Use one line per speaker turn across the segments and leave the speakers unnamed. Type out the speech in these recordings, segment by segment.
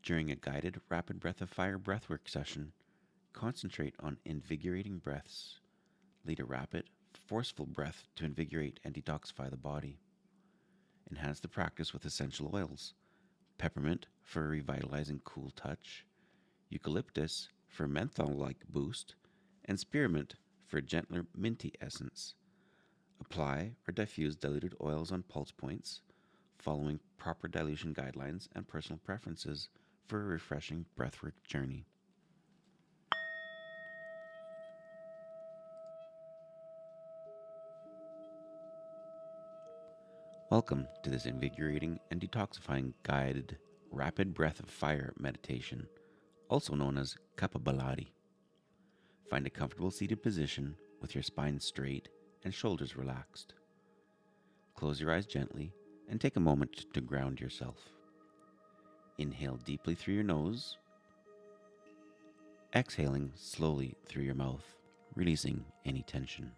During a guided rapid breath of fire breathwork session, concentrate on invigorating breaths. Lead a rapid, forceful breath to invigorate and detoxify the body. Enhance the practice with essential oils: peppermint for a revitalizing cool touch, eucalyptus for a menthol-like boost, and spearmint for a gentler minty essence. Apply or diffuse diluted oils on pulse points, following proper dilution guidelines and personal preferences for a refreshing breathwork journey. Welcome to this invigorating and detoxifying guided rapid breath of fire meditation, also known as Kapalabhati. Find a comfortable seated position with your spine straight and shoulders relaxed. Close your eyes gently and take a moment to ground yourself. Inhale deeply through your nose, exhaling slowly through your mouth, releasing any tension.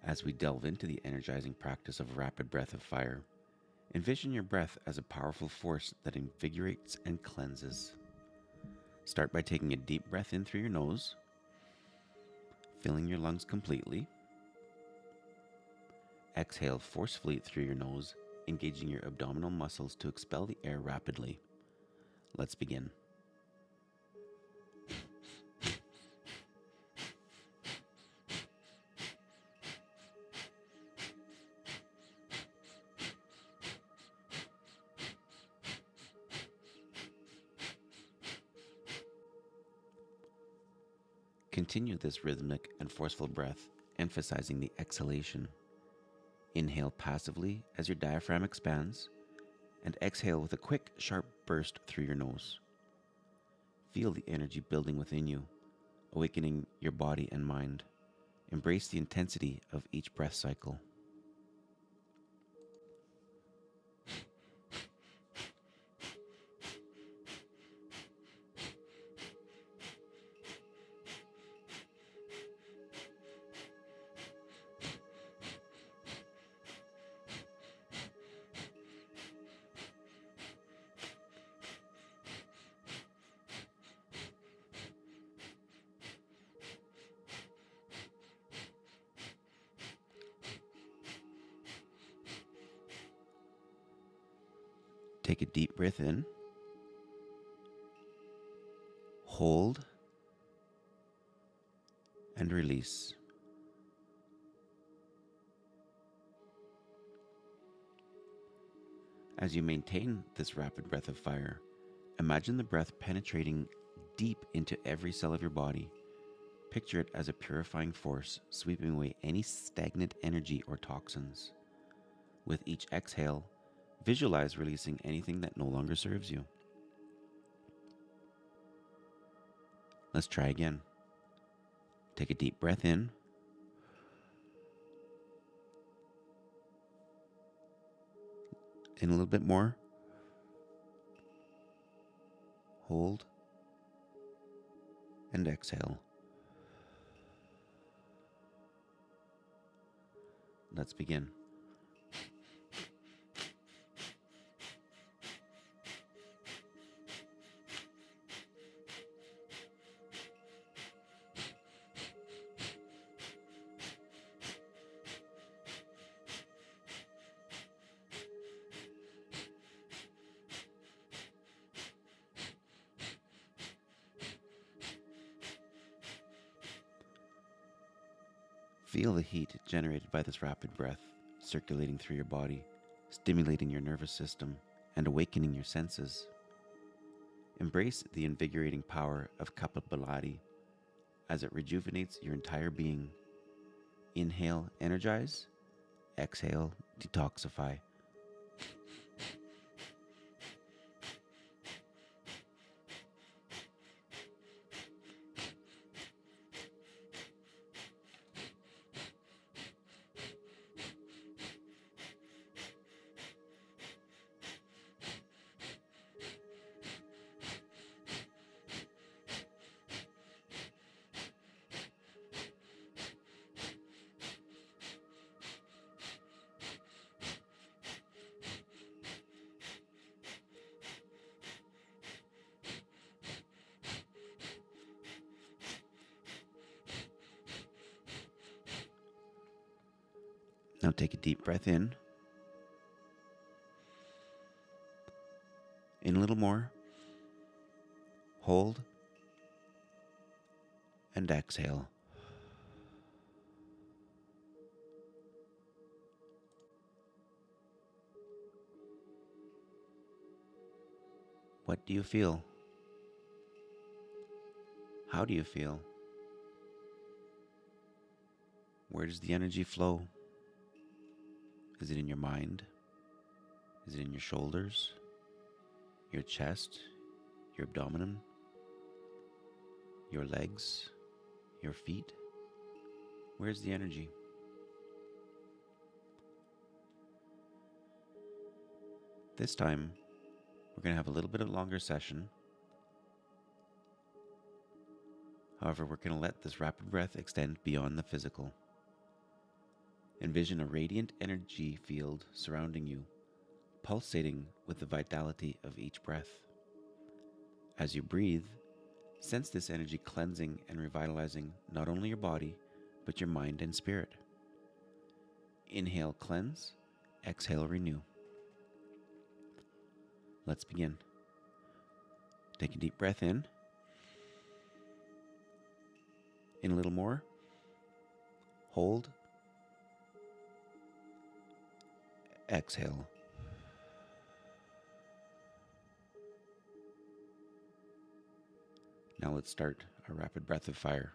As we delve into the energizing practice of rapid breath of fire, envision your breath as a powerful force that invigorates and cleanses. Start by taking a deep breath in through your nose, filling your lungs completely. Exhale forcefully through your nose, engaging your abdominal muscles to expel the air rapidly. Let's begin. Continue this rhythmic and forceful breath, emphasizing the exhalation. Inhale passively as your diaphragm expands, and exhale with a quick, sharp burst through your nose. Feel the energy building within you, awakening your body and mind. Embrace the intensity of each breath cycle. Take a deep breath in, hold, and release. As you maintain this rapid breath of fire, imagine the breath penetrating deep into every cell of your body. Picture it as a purifying force sweeping away any stagnant energy or toxins. With each exhale, visualize releasing anything that no longer serves you. Let's try again. Take a deep breath in. In a little bit more. Hold. And exhale. Let's begin. Feel the heat generated by this rapid breath circulating through your body, stimulating your nervous system, and awakening your senses. Embrace the invigorating power of Kapalabhati as it rejuvenates your entire being. Inhale, energize. Exhale, detoxify. Now take a deep breath in. In a little more. Hold. And exhale. What do you feel? How do you feel? Where does the energy flow? Is it in your mind? Is it in your shoulders? Your chest? Your abdomen? Your legs? Your feet? Where's the energy? This time, we're going to have a little bit of a longer session. However, we're going to let this rapid breath extend beyond the physical. Envision a radiant energy field surrounding you, pulsating with the vitality of each breath. As you breathe, sense this energy cleansing and revitalizing not only your body, but your mind and spirit. Inhale, cleanse. Exhale, renew. Let's begin. Take a deep breath in. In a little more. Hold. Exhale. Now let's start a rapid breath of fire.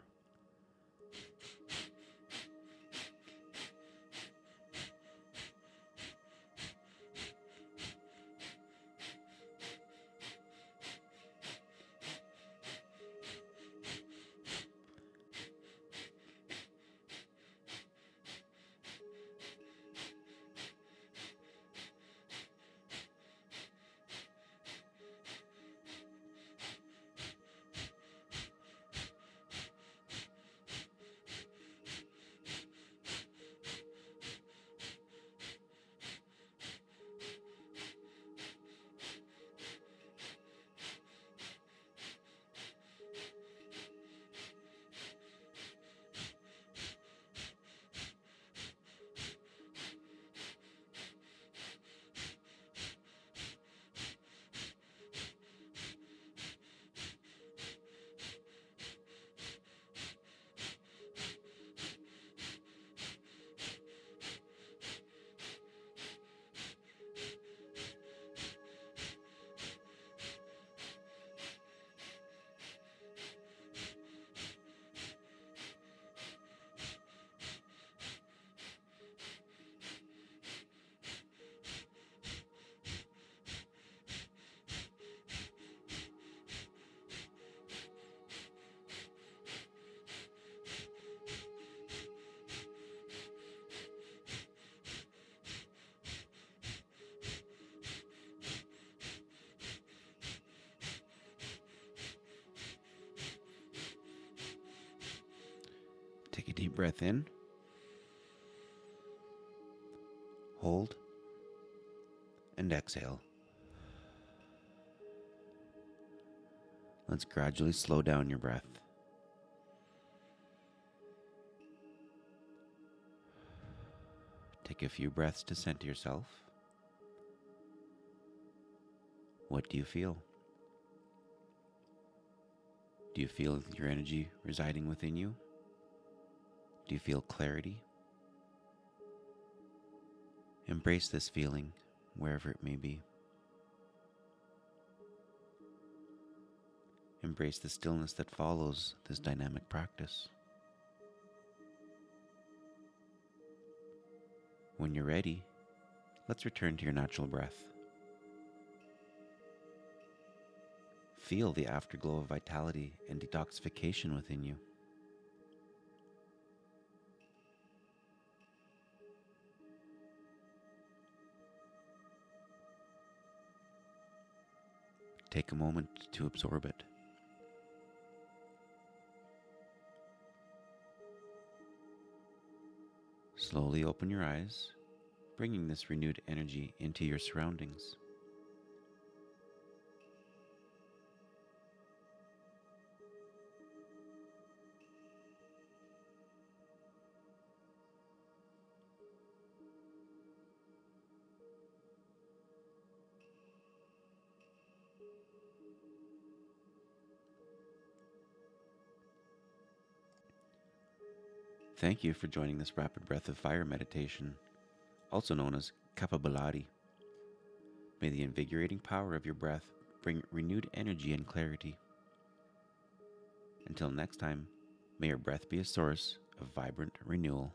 Take a deep breath in. Hold. And exhale. Let's gradually slow down your breath. Take a few breaths to center yourself. What do you feel? Do you feel your energy residing within you? Do you feel clarity? Embrace this feeling wherever it may be. Embrace the stillness that follows this dynamic practice. When you're ready, let's return to your natural breath. Feel the afterglow of vitality and detoxification within you. Take a moment to absorb it. Slowly open your eyes, bringing this renewed energy into your surroundings. Thank you for joining this rapid breath of fire meditation, also known as Kapalabhati. May the invigorating power of your breath bring renewed energy and clarity. Until next time, may your breath be a source of vibrant renewal.